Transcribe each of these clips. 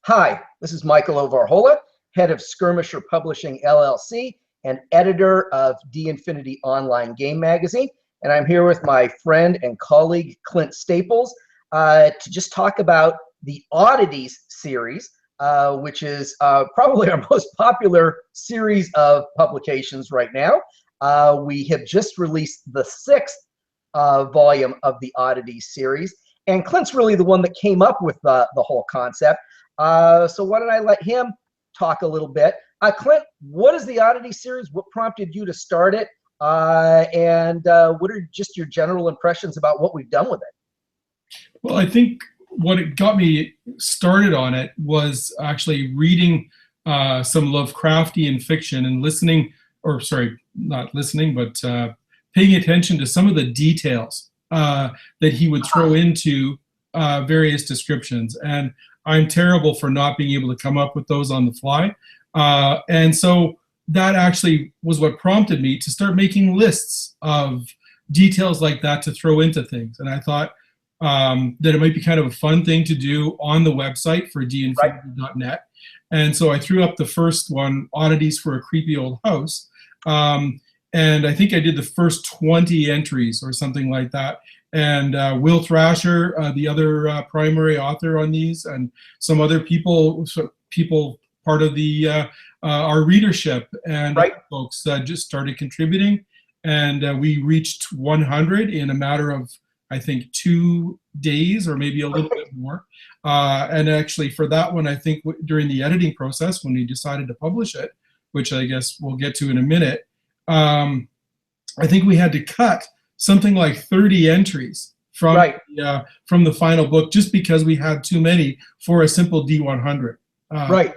Hi, this is Michael Varhola, head of Skirmisher Publishing LLC and editor of D-Infinity Online Game Magazine. And I'm here with my friend and colleague, Clint Staples, to just talk about the Oddities series, which is probably our most popular series of publications right now. We have just released the 6th volume of the Oddities series. And Clint's really the one that came up with the whole concept. So why don't I let him talk a little bit. Clint, what is the Oddities series? What prompted you to start it? And what are just your general impressions about what we've done with it? Well, I think what it got me started on it was actually reading some Lovecraftian fiction and listening, or sorry, not listening, but paying attention to some of the details that he would throw into various descriptions. And I'm terrible for not being able to come up with those on the fly. And so that actually was what prompted me to start making lists of details like that to throw into things. And I thought that it might be kind of a fun thing to do on the website for dinfinity.net. And so I threw up the first one, Oddities for a Creepy Old House. And I think I did the first 20 entries or something like that. And Will Thrasher, the other primary author on these, and some other people part of the our readership and folks just started contributing. And we reached 100 in a matter of, I think, 2 days or maybe a little bit more. And actually for that one, I think during the editing process, when we decided to publish it, which I guess we'll get to in a minute, I think we had to cut something like 30 entries from the final book just because we had too many for a simple D100. Right.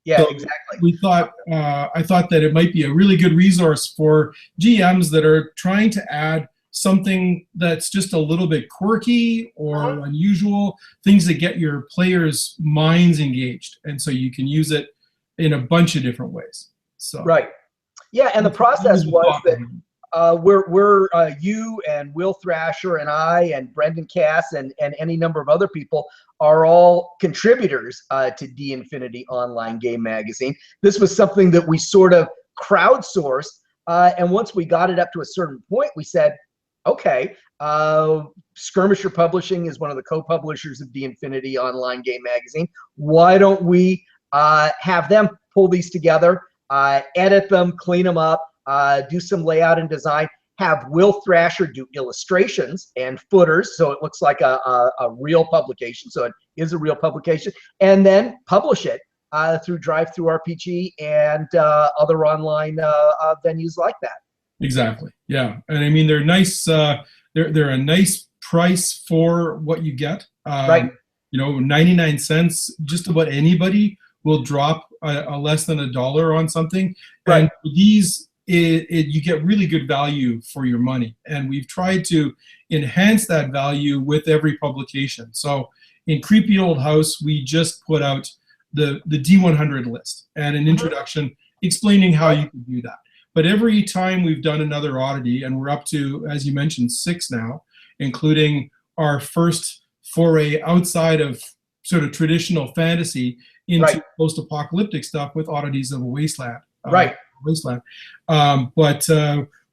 Yeah, so exactly. We thought I thought that it might be a really good resource for GMs that are trying to add something that's just a little bit quirky or unusual, things that get your players' minds engaged, and so you can use it in a bunch of different ways. So yeah, and the process was that we're you and Will Thrasher and I and Brendan Cass and any number of other people are all contributors to D-Infinity Online Game Magazine. This was something that we sort of crowdsourced, and once we got it up to a certain point, we said, okay, Skirmisher Publishing is one of the co-publishers of D-Infinity Online Game Magazine. Why don't we have them pull these together, edit them, clean them up, do some layout and design, have Will Thrasher do illustrations and footers so it looks like a real publication, so it is a real publication, and then publish it through Drive-Thru-RPG and other online venues like that. Exactly. Yeah, and I mean they're nice. They're a nice price for what you get. You know, 99 cents. Just about anybody will drop a less than $1 on something. And these, you get really good value for your money. And we've tried to enhance that value with every publication. So in Creepy Old House, we just put out the D100 list and an introduction explaining how you can do that. But every time we've done another oddity, and we're up to, as you mentioned, 6 now, including our first foray outside of sort of traditional fantasy into post-apocalyptic stuff with Oddities of a Wasteland. But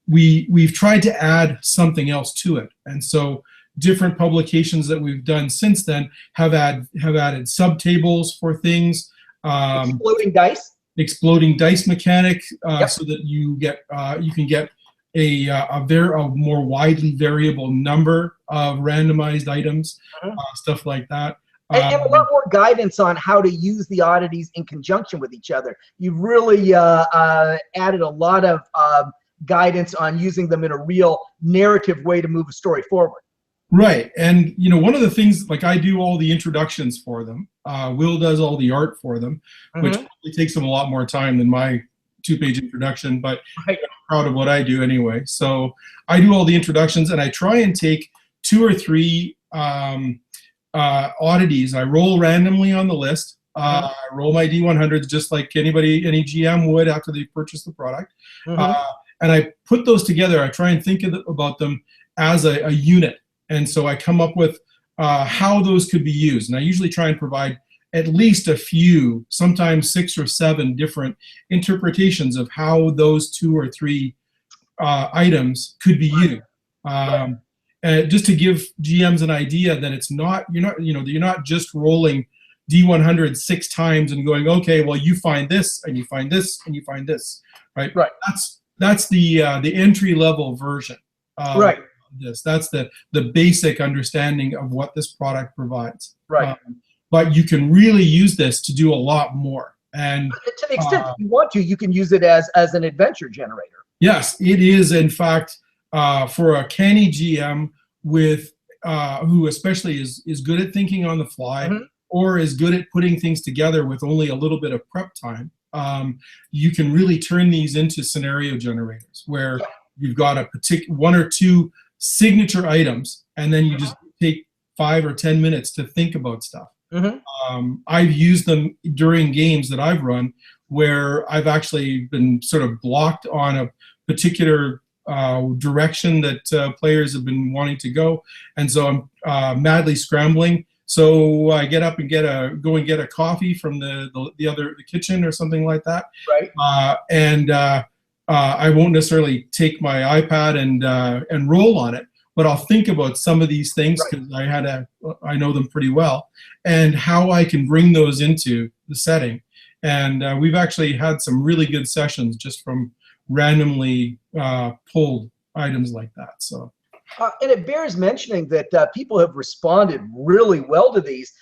we've tried to add something else to it, and so different publications that we've done since then have added subtables for things. Exploding dice mechanic, so that you can get a more widely variable number of randomized items, stuff like that. And a lot more guidance on how to use the oddities in conjunction with each other. You've really added a lot of guidance on using them in a real narrative way to move a story forward. Right, and you know, one of the things, like I do all the introductions for them. Will does all the art for them, which probably takes them a lot more time than my 2-page introduction, but I'm proud of what I do anyway. So I do all the introductions, and I try and take 2 or 3 oddities. I roll randomly on the list. I roll my D100s just like any GM would after they purchase the product. And I put those together. I try and think about them as a unit. And so I come up with how those could be used. And I usually try and provide at least a few, sometimes 6 or 7 different interpretations of how those 2 or 3 items could be used. Just to give GMs an idea that it's not, you're not just rolling D100 6 times and going, okay, well, you find this and you find this and you find this, right? That's the entry level version. This. That's the basic understanding of what this product provides. But you can really use this to do a lot more. And to the extent that you want to, you can use it as an adventure generator. Yes, it is, in fact, for a canny GM with who especially is good at thinking on the fly, or is good at putting things together with only a little bit of prep time. You can really turn these into scenario generators where you've got a particular 1 or 2 signature items, and then you just take 5 or 10 minutes to think about stuff. I've used them during games that I've run where I've actually been sort of blocked on a particular direction that players have been wanting to go, and so I'm madly scrambling. So I get up and go and get a coffee from the kitchen or something like that. I won't necessarily take my iPad and roll on it, but I'll think about some of these things because I know them pretty well, and how I can bring those into the setting. And we've actually had some really good sessions just from randomly pulled items like that. So. And it bears mentioning that people have responded really well to these.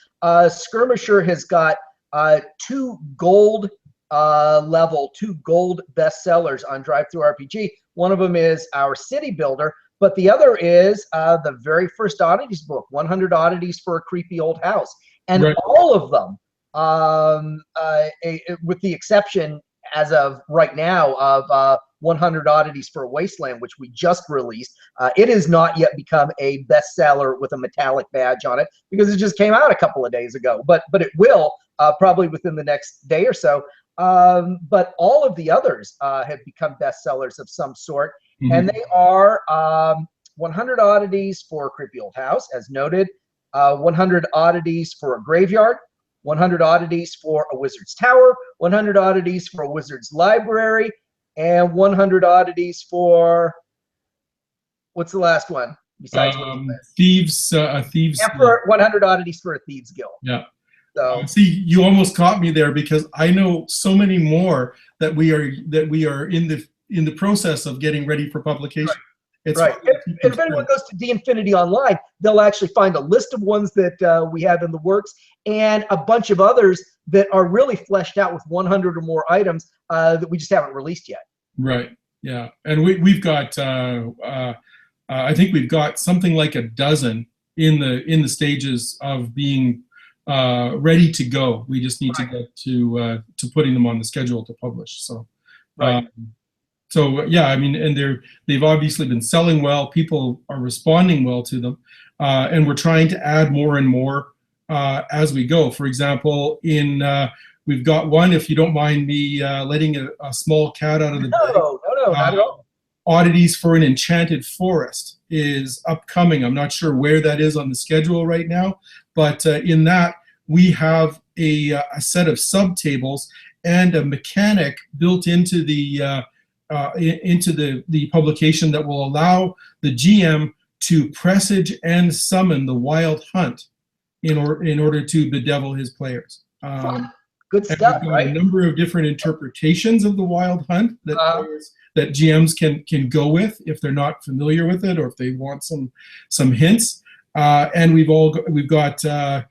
Skirmisher has got 2 gold bestsellers on Drive-Thru-RPG. One of them is our City Builder, but the other is the very first Oddities book, 100 Oddities for a Creepy Old House. And all of them, with the exception as of right now of 100 Oddities for a Wasteland, which we just released. It has not yet become a bestseller with a metallic badge on it because it just came out a couple of days ago. But it will probably within the next day or so. But all of the others have become bestsellers of some sort, and they are 100 Oddities for a Creepy Old House, as noted, 100 Oddities for a Graveyard, 100 Oddities for a Wizard's Tower, 100 Oddities for a Wizard's Library, and 100 Oddities for, what's the last one besides Thieves? Thieves. And for 100 Oddities for a Thieves Guild. Yeah. So see, you almost caught me there because I know so many more that we are in the process of getting ready for publication. If anyone goes to D-Infinity Online, they'll actually find a list of ones that we have in the works and a bunch of others that are really fleshed out with 100 or more items that we just haven't released yet. Right. Yeah. And we've got I think we've got something like a dozen in the stages of being ready to go. We just need to get to putting them on the schedule to publish. So. So yeah, I mean, and they've obviously been selling well. People are responding well to them, and we're trying to add more and more as we go. For example, we've got one. If you don't mind me letting a small cat out of the bag. No, not at all. Oddities for an Enchanted Forest is upcoming. I'm not sure where that is on the schedule right now, but in that we have a set of subtables and a mechanic built into the publication that will allow the GM to presage and summon the Wild Hunt in order to bedevil his players. Good stuff, right? A number of different interpretations of the Wild Hunt that GMs can go with if they're not familiar with it or if they want some hints. And we've got a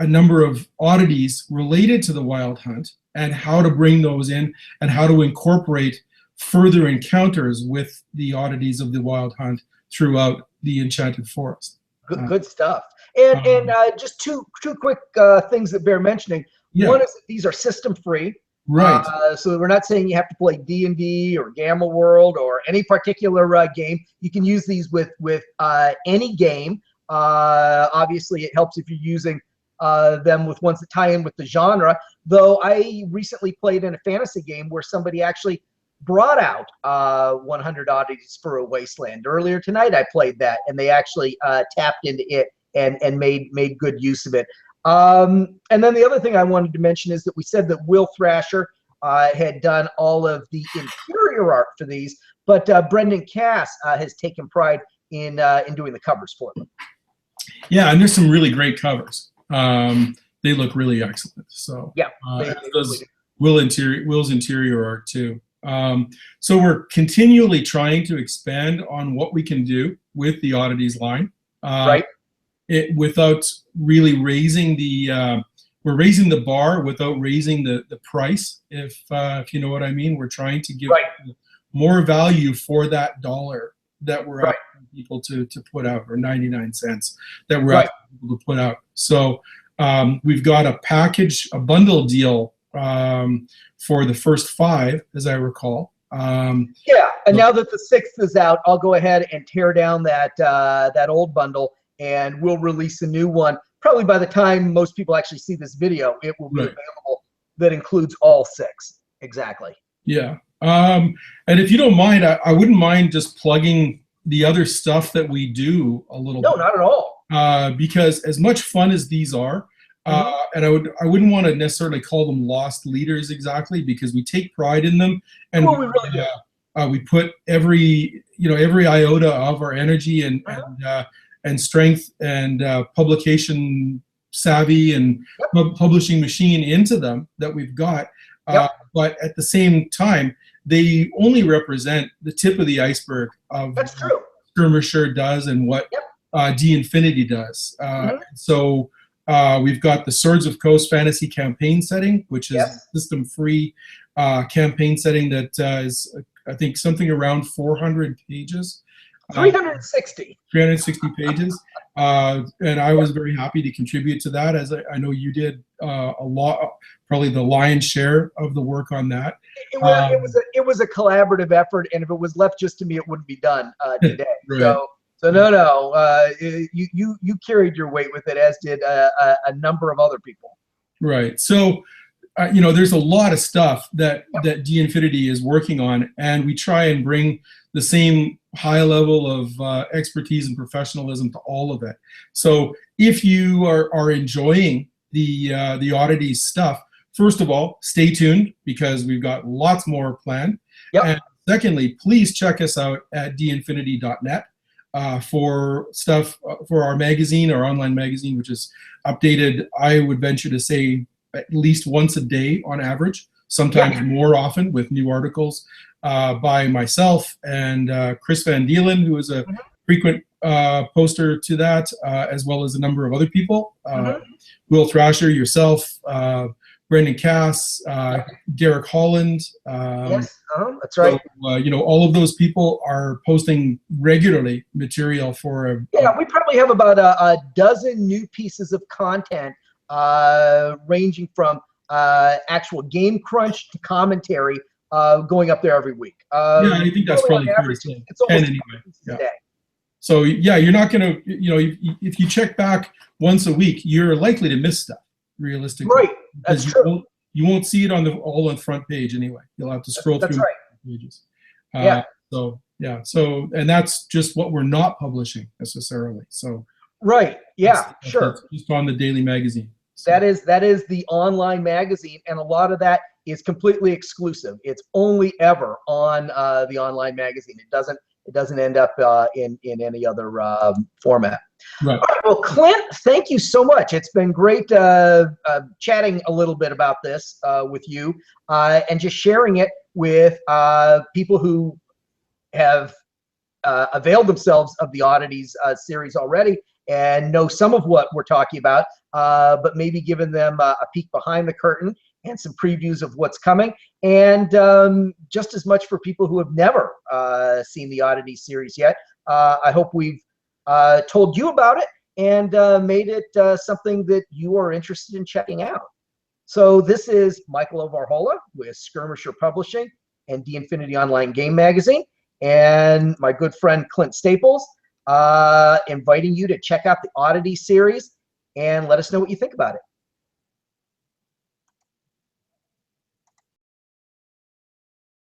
number of oddities related to the Wild Hunt and how to bring those in and how to incorporate further encounters with the oddities of the Wild Hunt throughout the Enchanted Forest. Good stuff. And just two quick things that bear mentioning. Yeah. One is that these are system free. Right. So we're not saying you have to play D&D or Gamma World or any particular game. You can use these with any game. Obviously, it helps if you're using them with ones that tie in with the genre. Though I recently played in a fantasy game where somebody actually brought out 100 Oddities for a Wasteland. Earlier tonight I played that, and they actually tapped into it and made good use of it. And then the other thing I wanted to mention is that we said that Will Thrasher had done all of the interior art for these, but Brendan Cass has taken pride in doing the covers for them. Yeah, and there's some really great covers. They look really excellent. So yeah, Will's interior art too. So we're continually trying to expand on what we can do with the Oddities line. Right. Without really raising the we're raising the bar without raising the price, if you know what I mean. We're trying to give more value for that dollar that we're asking people to put out, or 99 cents that we're asking people to put out. So we've got a package, a bundle deal for the first 5, as I recall. Yeah, and now that the 6th is out, I'll go ahead and tear down that old bundle, and we'll release a new one. Probably by the time most people actually see this video, it will be available. That includes all 6. Exactly. Yeah. And if you don't mind, I wouldn't mind just plugging the other stuff that we do a little bit. No, not at all. Because as much fun as these are, and I wouldn't want to necessarily call them lost leaders exactly, because we take pride in them, and we really do. We put every iota of our energy and strength and publication savvy and publishing machine into them that we've got. But at the same time, they only represent the tip of the iceberg of what Skirmisher does and what D-Infinity does. So we've got the Swords of Coast fantasy campaign setting, which is a system-free campaign setting that is, I think, something around 400 pages. 360. 360 pages. And I was very happy to contribute to that, as I know you did a lot, probably the lion's share of the work on that. It was a collaborative effort, and if it was left just to me, it wouldn't be done today. So no, you carried your weight with it, as did a number of other people. Right. So there's a lot of stuff that D-Infinity is working on, and we try and bring the same high level of expertise and professionalism to all of it. So if you are enjoying the Oddities stuff, first of all, stay tuned, because we've got lots more planned. And secondly, please check us out at dinfinity.net for stuff for our magazine, our online magazine, which is updated, I would venture to say, at least once a day on average, sometimes more often, with new articles by myself and Chris Van Deelen, who is a frequent poster to that, as well as a number of other people. Will Thrasher, yourself, Brendan Cass, Derek Holland. That's right. So, all of those people are posting regularly material for we probably have about a dozen new pieces of content, ranging from actual game crunch to commentary, going up there every week. I think that's probably fair to say. It's almost 10 anyway. So you're not going to, if you check back once a week, you're likely to miss stuff, realistically. Right, that's true. You won't see it all on the front page anyway. You'll have to scroll through pages. So and that's just what we're not publishing necessarily. So that's just on the daily magazine. So. That is the online magazine, and a lot of that is completely exclusive. It's only ever on the online magazine. It doesn't end up in any other format. Right. All right. Well, Clint, thank you so much. It's been great chatting a little bit about this with you, and just sharing it with people who have availed themselves of the Oddities series already and know some of what we're talking about, but maybe giving them a peek behind the curtain and some previews of what's coming, and just as much for people who have never seen the Oddities series yet. I hope we've told you about it and made it something that you are interested in checking out. So this is Michael Varhola with Skirmisher Publishing and D-Infinity Online Game Magazine, and my good friend Clint Staples, inviting you to check out the Oddities series and let us know what you think about it.